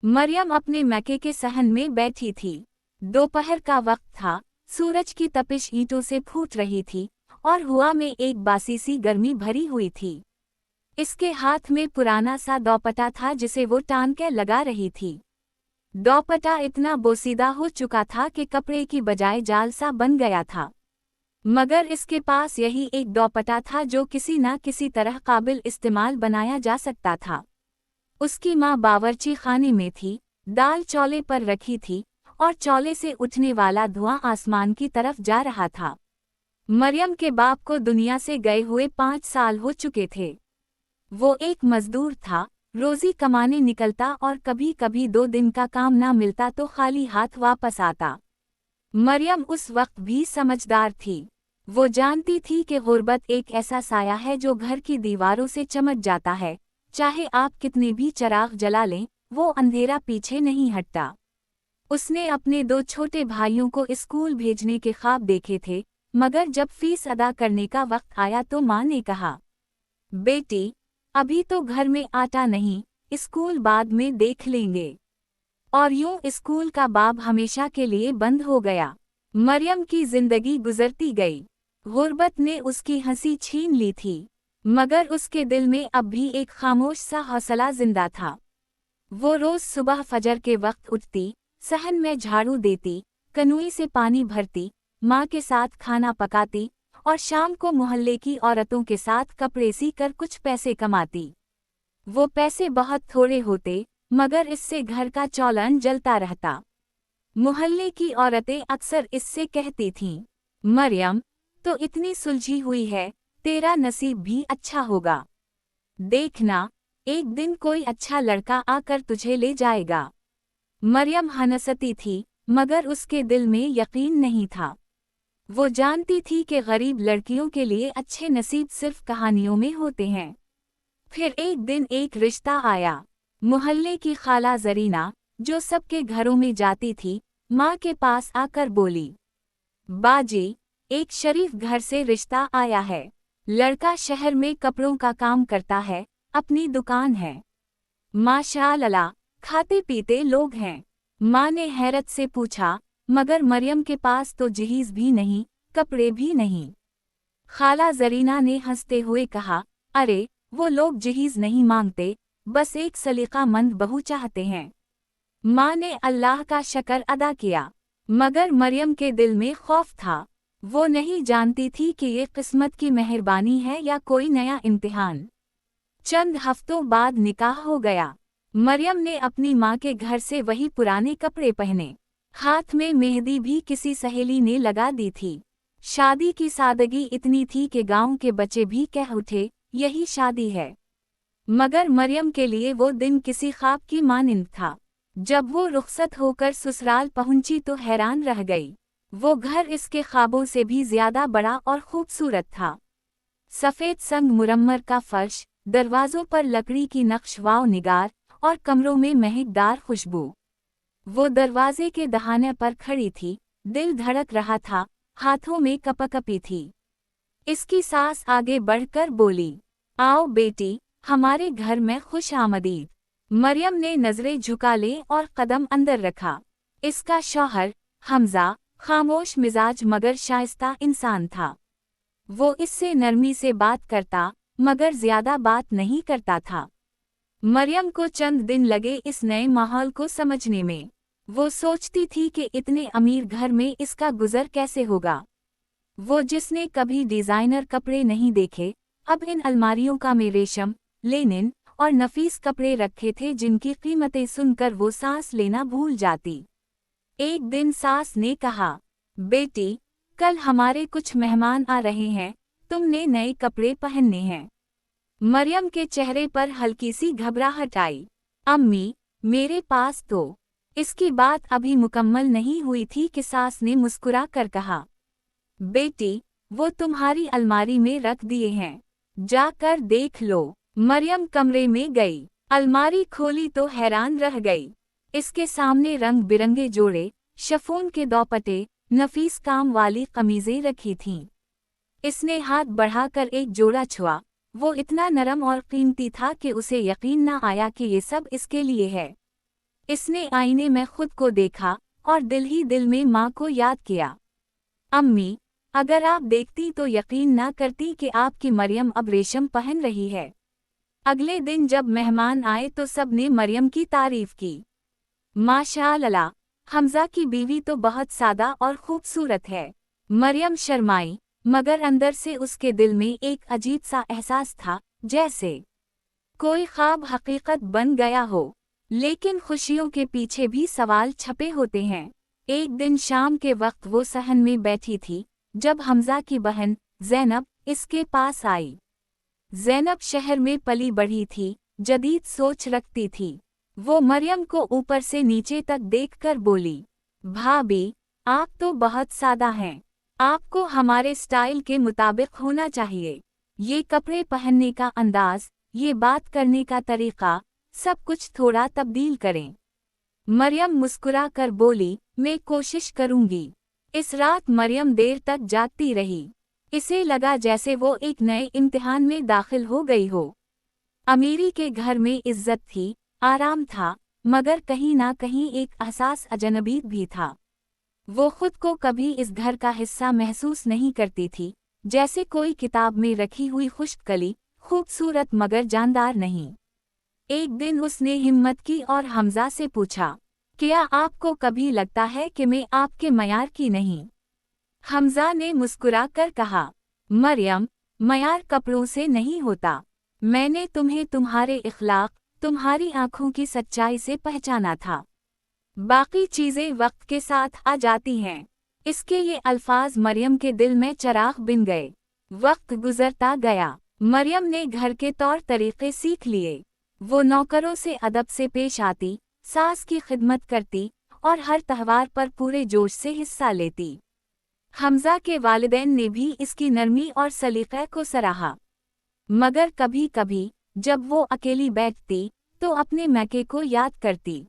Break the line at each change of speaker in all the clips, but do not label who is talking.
मरियम अपने मैके के सहन में बैठी थी। दोपहर का वक्त था, सूरज की तपिश ईंटों से फूट रही थी और हवा में एक बासी सी गर्मी भरी हुई थी। इसके हाथ में पुराना सा दोपट्टा था जिसे वो टान के लगा रही थी। दोपट्टा इतना बोसीदा हो चुका था कि कपड़े की बजाय जाल सा बन गया था, मगर इसके पास यही एक दोपट्टा था जो किसी न किसी तरह काबिल इस्तेमाल बनाया जा सकता था। उसकी माँ बावर्ची खाने में थी, दाल चौले पर रखी थी और चौले से उठने वाला धुआं आसमान की तरफ जा रहा था। मरियम के बाप को दुनिया से गए हुए 5 साल हो चुके थे। वो एक मजदूर था, रोजी कमाने निकलता और कभी कभी 2 दिन का काम ना मिलता तो खाली हाथ वापस आता। मरियम उस वक्त भी समझदार थी। वो जानती थी कि गुर्बत एक ऐसा साया है जो घर की दीवारों से चमक जाता है, चाहे आप कितने भी चिराग जला लें, वो अंधेरा पीछे नहीं हटता। उसने अपने 2 छोटे भाइयों को स्कूल भेजने के ख्वाब देखे थे, मगर जब फीस अदा करने का वक्त आया तो माँ ने कहा, बेटी, अभी तो घर में आटा नहीं, स्कूल बाद में देख लेंगे। और यूं स्कूल का बाब हमेशा के लिए बंद हो गया। मरियम की जिंदगी गुजरती गई। गुर्बत ने उसकी हंसी छीन ली थी, मगर उसके दिल में अब भी एक खामोश सा हौसला जिंदा था। वो रोज सुबह फजर के वक्त उठती, सहन में झाड़ू देती, कनूई से पानी भरती, माँ के साथ खाना पकाती और शाम को मोहल्ले की औरतों के साथ कपड़े सी कर कुछ पैसे कमाती। वो पैसे बहुत थोड़े होते, मगर इससे घर का चौलन जलता रहता। मोहल्ले की औरतें अक्सर इससे कहती थीं, मरियम तो इतनी सुलझी हुई है, तेरा नसीब भी अच्छा होगा। देखना, एक दिन कोई अच्छा लड़का आकर तुझे ले जाएगा। मरियम हंसती थी, मगर उसके दिल में यकीन नहीं था। वो जानती थी कि गरीब लड़कियों के लिए अच्छे नसीब सिर्फ कहानियों में होते हैं। फिर एक दिन एक रिश्ता आया। मोहल्ले की खाला जरीना, जो सबके घरों में जाती थी, माँ के पास आकर बोली, बाजी, एक शरीफ घर से रिश्ता आया है। लड़का शहर में कपड़ों का काम करता है, अपनी दुकान है। माशाअल्लाह, खाते पीते लोग हैं। माँ ने हैरत से पूछा, मगर मरियम के पास तो जहीज भी नहीं, कपड़े भी नहीं। खाला जरीना ने हंसते हुए कहा, अरे, वो लोग जहीज नहीं मांगते, बस एक सलीकामंद बहू चाहते हैं। माँ ने अल्लाह का शुक्र अदा किया, मगर मरियम के दिल में खौफ था। वो नहीं जानती थी कि ये किस्मत की मेहरबानी है या कोई नया इम्तिहान। चंद हफ्तों बाद निकाह हो गया। मरियम ने अपनी माँ के घर से वही पुराने कपड़े पहने। हाथ में मेहंदी भी किसी सहेली ने लगा दी थी। शादी की सादगी इतनी थी कि गांव के बच्चे भी कह उठे, यही शादी है। मगर मरियम के लिए वो दिन किसी ख्वाब की मानिंद था। जब वो रुखसत होकर ससुराल पहुंची तो हैरान रह गई। वो घर इसके ख्वाबों से भी ज्यादा बड़ा और खूबसूरत था। सफ़ेद संग मुरम्मर का फर्श, दरवाज़ों पर लकड़ी की नक्शवाव निगार और कमरों में महकदार खुशबू। वो दरवाजे के दहाने पर खड़ी थी, दिल धड़क रहा था, हाथों में कपकपी थी। इसकी सास आगे बढ़कर बोली, आओ बेटी, हमारे घर में खुश आमदीद। मरियम ने नजरें झुका ले और कदम अंदर रखा। इसका शौहर हमजा खामोश मिजाज मगर शाइस्ता इंसान था। वो इससे नरमी से बात करता, मगर ज्यादा बात नहीं करता था। मरियम को चंद दिन लगे इस नए माहौल को समझने में। वो सोचती थी कि इतने अमीर घर में इसका गुजर कैसे होगा। वो जिसने कभी डिजाइनर कपड़े नहीं देखे, अब इन अलमारियों का में रेशम, लेनिन और नफीस कपड़े रखे थे जिनकी कीमतें सुनकर वो सांस लेना भूल जाती। एक दिन सास ने कहा, बेटी, कल हमारे कुछ मेहमान आ रहे हैं, तुमने नए कपड़े पहनने हैं। मरियम के चेहरे पर हल्की सी घबराहट आई। अम्मी, मेरे पास तो। इसकी बात अभी मुकम्मल नहीं हुई थी कि सास ने मुस्कुरा कर कहा, बेटी, वो तुम्हारी अलमारी में रख दिए हैं, जाकर देख लो। मरियम कमरे में गई, अलमारी खोली तो हैरान रह गई। इसके सामने रंग बिरंगे जोड़े, शफून के दोपट्टे, नफीस काम वाली कमीजें रखी थीं। इसने हाथ बढ़ाकर एक जोड़ा छुआ। वो इतना नरम और कीमती था कि उसे यकीन न आया कि ये सब इसके लिए है। इसने आईने में खुद को देखा और दिल ही दिल में माँ को याद किया। अम्मी, अगर आप देखती तो यकीन ना करती कि आपकी मरियम अब रेशम पहन रही है। अगले दिन जब मेहमान आए तो सब ने मरियम की तारीफ की। माशाअल्लाह, हमजा की बीवी तो बहुत सादा और खूबसूरत है। मरियम शर्माई, मगर अंदर से उसके दिल में एक अजीब सा एहसास था, जैसे कोई ख्वाब हकीकत बन गया हो। लेकिन खुशियों के पीछे भी सवाल छपे होते हैं। एक दिन शाम के वक्त वो सहन में बैठी थी, जब हमजा की बहन ज़ैनब इसके पास आई। ज़ैनब शहर में पली बढ़ी थी, जदीद सोच रखती थी। वो मरियम को ऊपर से नीचे तक देखकर बोली, भाभी, आप तो बहुत सादा हैं। आपको हमारे स्टाइल के मुताबिक होना चाहिए। ये कपड़े पहनने का अंदाज, ये बात करने का तरीका, सब कुछ थोड़ा तब्दील करें। मरियम मुस्कुरा कर बोली, मैं कोशिश करूंगी। इस रात मरियम देर तक जागती रही। इसे लगा जैसे वो एक नए इम्तिहान में दाखिल हो गई हो। अमीरी के घर में इज्जत थी, आराम था, मगर कहीं ना कहीं एक एहसास अजनबी भी था। वो खुद को कभी इस घर का हिस्सा महसूस नहीं करती थी, जैसे कोई किताब में रखी हुई खुश्क कली, खूबसूरत मगर जानदार नहीं। एक दिन उसने हिम्मत की और हमजा से पूछा, क्या आपको कभी लगता है कि मैं आपके मयार की नहीं? हमजा ने मुस्कुरा कर कहा, मरियम, मयार कपड़ों से नहीं होता। मैंने तुम्हें तुम्हारे इखलाक, तुम्हारी आंखों की सच्चाई से पहचाना था। बाकी चीजें वक्त के साथ आ जाती हैं। इसके ये अल्फाज मरियम के दिल में चिराग बिन गए। वक्त गुजरता गया। मरियम ने घर के तौर तरीके सीख लिए। वो नौकरों से अदब से पेश आती, सास की खिदमत करती और हर त्योहार पर पूरे जोश से हिस्सा लेती। हमजा के वालिदैन ने भी इसकी नरमी और सलीक़े को सराहा। मगर कभी कभी जब वो अकेली बैठती तो अपने मैके को याद करती।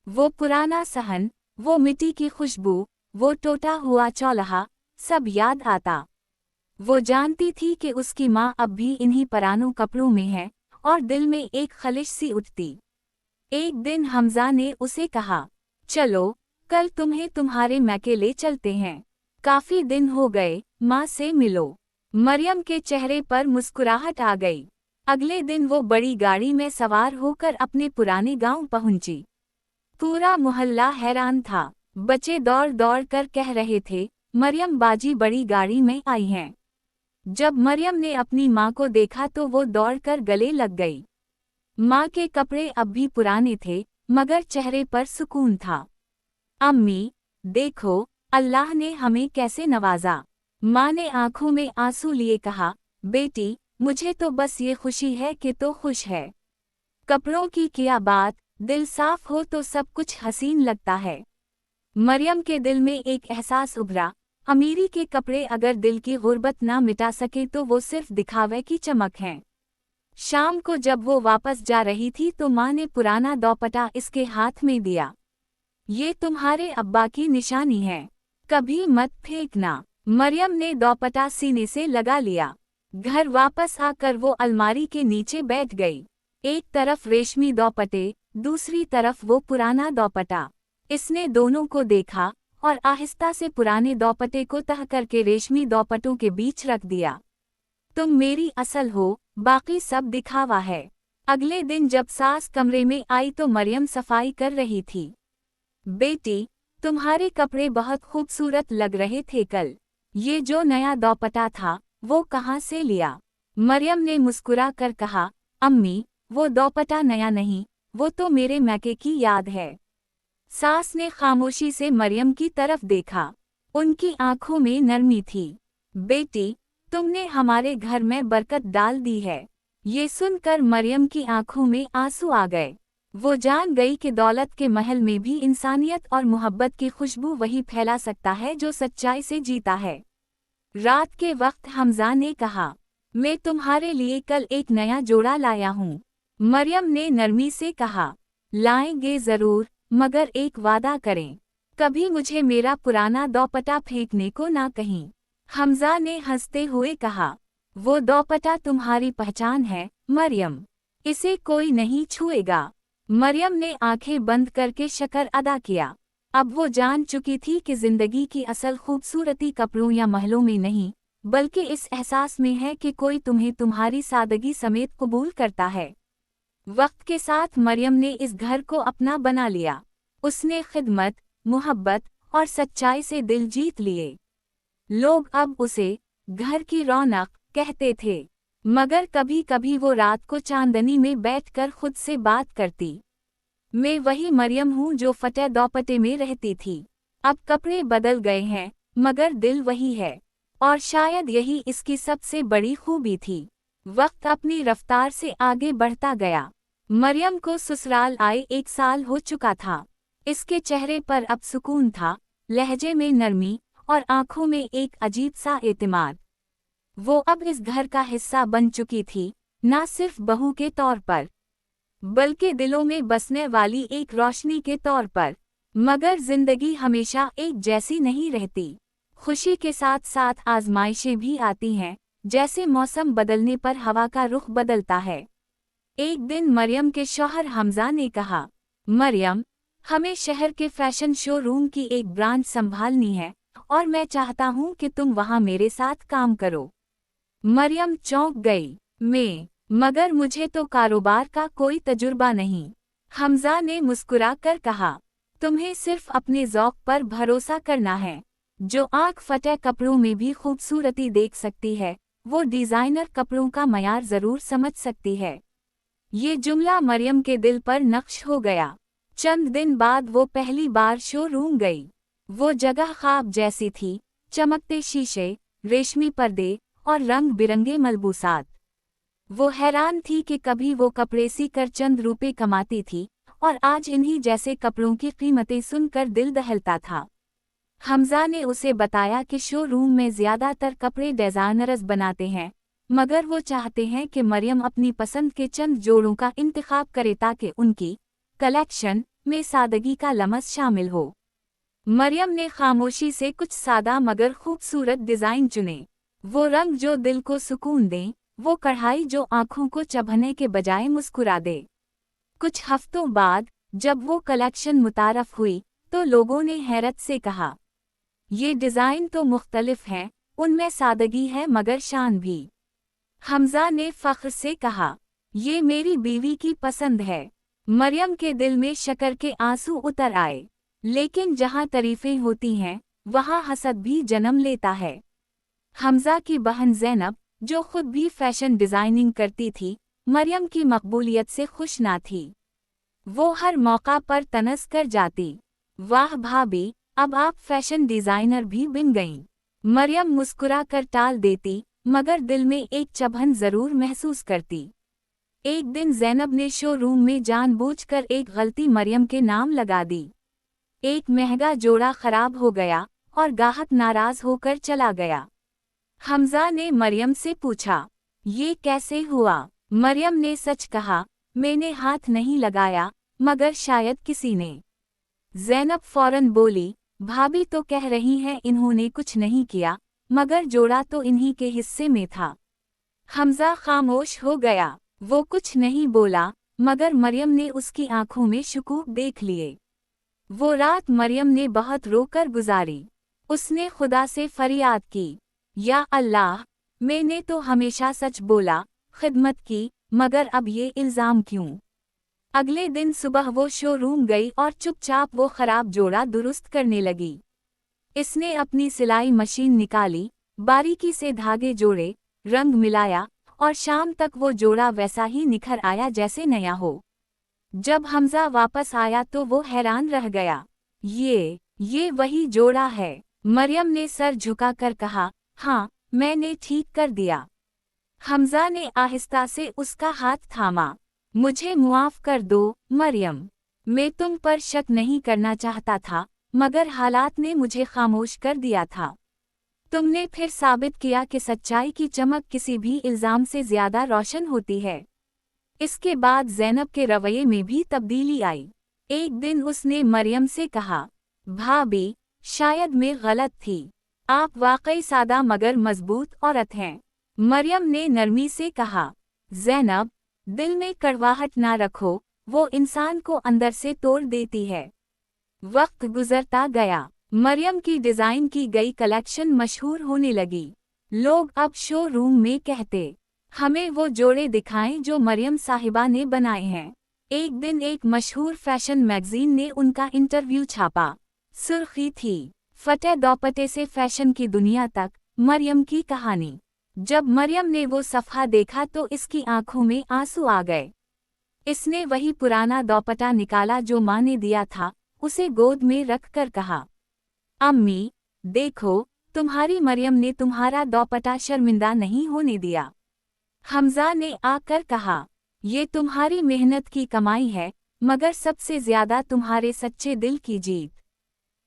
वो पुराना सहन, वो मिट्टी की खुशबू, वो टूटा हुआ चौल्हा, सब याद आता। वो जानती थी कि उसकी माँ अब भी इन्हीं पुरानों कपड़ों में है और दिल में एक खलिश सी उठती। एक दिन हमजा ने उसे कहा, चलो, कल तुम्हें तुम्हारे मैके ले चलते हैं। काफी दिन हो गए, माँ से मिलो। मरियम के चेहरे पर मुस्कुराहट आ गई। अगले दिन वो बड़ी गाड़ी में सवार होकर अपने पुराने गांव पहुंची। पूरा मोहल्ला हैरान था। बच्चे दौड़ दौड़ कर कह रहे थे, मरियम बाजी बड़ी गाड़ी में आई हैं। जब मरियम ने अपनी माँ को देखा तो वो दौड़कर गले लग गई। माँ के कपड़े अब भी पुराने थे, मगर चेहरे पर सुकून था। अम्मी, देखो, अल्लाह ने हमें कैसे नवाजा। माँ ने आंखों में आंसू लिए कहा, बेटी, मुझे तो बस ये खुशी है कि तो खुश है। कपड़ों की क्या बात, दिल साफ हो तो सब कुछ हसीन लगता है। मरियम के दिल में एक एहसास उभरा, अमीरी के कपड़े अगर दिल की गुर्बत ना मिटा सके तो वो सिर्फ दिखावे की चमक हैं। शाम को जब वो वापस जा रही थी तो माँ ने पुराना दोपट्टा इसके हाथ में दिया। ये तुम्हारे अब्बा की निशानी है, कभी मत फेंकना। मरियम ने दोपट्टा सीने से लगा लिया। घर वापस आकर वो अलमारी के नीचे बैठ गई। एक तरफ रेशमी दोपट्टे, दूसरी तरफ वो पुराना दोपट्टा। इसने दोनों को देखा और आहिस्ता से पुराने दोपट्टे को तह करके रेशमी दोपट्टों के बीच रख दिया। तुम मेरी असल हो, बाकी सब दिखावा है। अगले दिन जब सास कमरे में आई तो मरियम सफाई कर रही थी। बेटी, तुम्हारे कपड़े बहुत खूबसूरत लग रहे थे कल। ये जो नया दोपट्टा था, वो कहाँ से लिया? मरियम ने मुस्कुरा कर कहा, अम्मी, वो दोपट्टा नया नहीं, वो तो मेरे मैके की याद है। सास ने खामोशी से मरियम की तरफ देखा। उनकी आंखों में नरमी थी। बेटी, तुमने हमारे घर में बरकत डाल दी है। ये सुनकर मरियम की आंखों में आंसू आ गए। वो जान गई कि दौलत के महल में भी इंसानियत और मोहब्बत की खुशबू वही फैला सकता है जो सच्चाई से जीता है। रात के वक्त हमजा ने कहा, मैं तुम्हारे लिए कल एक नया जोड़ा लाया हूँ। मरियम ने नरमी से कहा, लाएंगे जरूर, मगर एक वादा करें, कभी मुझे मेरा पुराना दोपट्टा फेंकने को ना कहीं। हमजा ने हंसते हुए कहा, वो दोपट्टा तुम्हारी पहचान है मरियम, इसे कोई नहीं छुएगा। मरियम ने आंखें बंद करके शक्र अदा किया। अब वो जान चुकी थी कि जिंदगी की असल खूबसूरती कपड़ों या महलों में नहीं, बल्कि इस एहसास में है कि कोई तुम्हें तुम्हारी सादगी समेत कबूल करता है। वक्त के साथ मरियम ने इस घर को अपना बना लिया। उसने खिदमत, मोहब्बत और सच्चाई से दिल जीत लिए। लोग अब उसे घर की रौनक कहते थे, मगर कभी कभी वो रात को चांदनी में बैठकर खुद से बात करती। मैं वही मरियम हूँ जो फटे दोपटे में रहती थी। अब कपड़े बदल गए हैं, मगर दिल वही है। और शायद यही इसकी सबसे बड़ी खूबी थी। वक्त अपनी रफ्तार से आगे बढ़ता गया। मरियम को ससुराल आए 1 साल हो चुका था। इसके चेहरे पर अब सुकून था, लहजे में नरमी और आंखों में एक अजीब सा एतमाद। वो अब इस घर का हिस्सा बन चुकी थी, न सिर्फ बहू के तौर पर, बल्कि दिलों में बसने वाली एक रोशनी के तौर पर। मगर जिंदगी हमेशा एक जैसी नहीं रहती। खुशी के साथ साथ आजमाइशें भी आती हैं, जैसे मौसम बदलने पर हवा का रुख बदलता है। एक दिन मरियम के शौहर हमजा ने कहा, मरियम, हमें शहर के फैशन शोरूम की एक ब्रांच संभालनी है और मैं चाहता हूँ कि तुम वहाँ मेरे साथ काम करो। मरियम चौंक गई। मगर मुझे तो कारोबार का कोई तजुर्बा नहीं। हमजा ने मुस्कुरा कर कहा, तुम्हें सिर्फ अपने ज़ौक़ पर भरोसा करना है। जो आँख फटे कपड़ों में भी खूबसूरती देख सकती है, वो डिज़ाइनर कपड़ों का मयार ज़रूर समझ सकती है। ये जुमला मरियम के दिल पर नक्श हो गया। चंद दिन बाद वो पहली बार शोरूम गई। वो जगह ख्वाब जैसी थी, चमकते शीशे, रेशमी पर्दे और रंग बिरंगे मलबूसात। वो हैरान थी कि कभी वो कपड़े सीकर चंद रुपए कमाती थी और आज इन्हीं जैसे कपड़ों की कीमतें सुनकर दिल दहलता था। हमजा ने उसे बताया कि शोरूम में ज़्यादातर कपड़े डिज़ाइनर्स बनाते हैं, मगर वो चाहते हैं कि मरियम अपनी पसंद के चंद जोड़ों का इंतखाब करे ताकि उनकी कलेक्शन में सादगी का लमस शामिल हो। मरियम ने खामोशी से कुछ सादा मगर खूबसूरत डिज़ाइन चुने। वो रंग जो दिल को सुकून दें, वो कढ़ाई जो आंखों को चुभने के बजाय मुस्कुरा दे। कुछ हफ्तों बाद जब वो कलेक्शन मुतारफ हुई तो लोगों ने हैरत से कहा, ये डिज़ाइन तो मुख्तलिफ हैं, उनमें सादगी है मगर शान भी। हमजा ने फ़ख्र से कहा, ये मेरी बीवी की पसंद है। मरियम के दिल में शक्र के आंसू उतर आए। लेकिन जहाँ तारीफ़ें होती हैं, वहाँ हसद भी जन्म लेता है। हमजा की बहन ज़ैनब, जो खुद भी फैशन डिज़ाइनिंग करती थी, मरियम की मकबूलियत से खुश ना थी। वो हर मौका पर तनस कर जाती, वाह भाभी, अब आप फैशन डिज़ाइनर भी बन गईं। मरियम मुस्कुरा कर टाल देती, मगर दिल में एक चुभन ज़रूर महसूस करती। एक दिन ज़ैनब ने शोरूम में जानबूझकर एक गलती मरियम के नाम लगा दी। एक महंगा जोड़ा खराब हो गया और गाहक नाराज़ होकर चला गया। हमजा ने मरियम से पूछा, ये कैसे हुआ? मरियम ने सच कहा, मैंने हाथ नहीं लगाया, मगर शायद किसी ने। ज़ैनब फौरन बोली, भाभी तो कह रही हैं इन्होंने कुछ नहीं किया, मगर जोड़ा तो इन्हीं के हिस्से में था। हमजा खामोश हो गया। वो कुछ नहीं बोला, मगर मरियम ने उसकी आंखों में शकूक देख लिए। वो रात मरियम ने बहुत रोकर गुजारी। उसने खुदा से फरियाद की, या अल्लाह, मैंने तो हमेशा सच बोला, खिदमत की, मगर अब ये इल्ज़ाम क्यों? अगले दिन सुबह वो शोरूम गई और चुपचाप वो खराब जोड़ा दुरुस्त करने लगी। इसने अपनी सिलाई मशीन निकाली, बारीकी से धागे जोड़े, रंग मिलाया और शाम तक वो जोड़ा वैसा ही निखर आया जैसे नया हो। जब हमजा वापस आया तो वो हैरान रह गया। ये वही जोड़ा है। मरियम ने सर झुकाकर कहा, हाँ, मैंने ठीक कर दिया। हमजा ने आहिस्ता से उसका हाथ थामा। मुझे मुआफ़ कर दो, मरियम। मैं तुम पर शक नहीं करना चाहता था, मगर हालात ने मुझे खामोश कर दिया था। तुमने फिर साबित किया कि सच्चाई की चमक किसी भी इल्ज़ाम से ज़्यादा रोशन होती है। इसके बाद ज़ैनब के रवैये में भी तब्दीली आई। एक दिन उसने मरियम से कहा, भाभी, शायद मैं गलत थी। आप वाकई सादा मगर मजबूत औरत हैं। मरियम ने नरमी से कहा, ज़ैनब, दिल में कड़वाहट ना रखो, वो इंसान को अंदर से तोड़ देती है। वक्त गुजरता गया, मरियम की डिजाइन की गई कलेक्शन मशहूर होने लगी। लोग अब शो रूम में कहते, हमें वो जोड़े दिखाएं जो मरियम साहिबा ने बनाए हैं। एक दिन एक मशहूर फैशन मैगजीन ने उनका इंटरव्यू छापा। सुर्खी थी, फटे दोपट्टे से फैशन की दुनिया तक, मरियम की कहानी। जब मरियम ने वो सफ़हा देखा तो इसकी आंखों में आंसू आ गए। इसने वही पुराना दोपट्टा निकाला जो माँ ने दिया था, उसे गोद में रख कर कहा, अम्मी, देखो, तुम्हारी मरियम ने तुम्हारा दोपट्टा शर्मिंदा नहीं होने दिया। हमजा ने आकर कहा, ये तुम्हारी मेहनत की कमाई है, मगर सबसे ज्यादा तुम्हारे सच्चे दिल की जीत।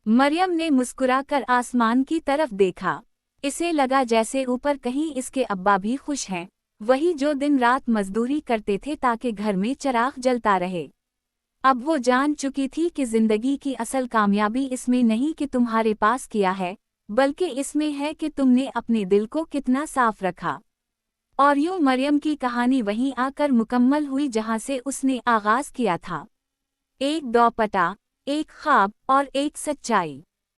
मरियम ने मुस्कुराकर आसमान की तरफ देखा। इसे लगा जैसे ऊपर कहीं इसके अब्बा भी खुश हैं, वही जो दिन रात मजदूरी करते थे ताकि घर में चिराग जलता रहे। अब वो जान चुकी थी कि जिंदगी की असल कामयाबी इसमें नहीं कि तुम्हारे पास किया है, बल्कि इसमें है कि तुमने अपने दिल को कितना साफ रखा। और यूं मरियम की कहानी वहीं आकर मुकम्मल हुई जहां से उसने आगाज किया था। एक दोपट्टा, एक ख्वाब और एक सच्चाई।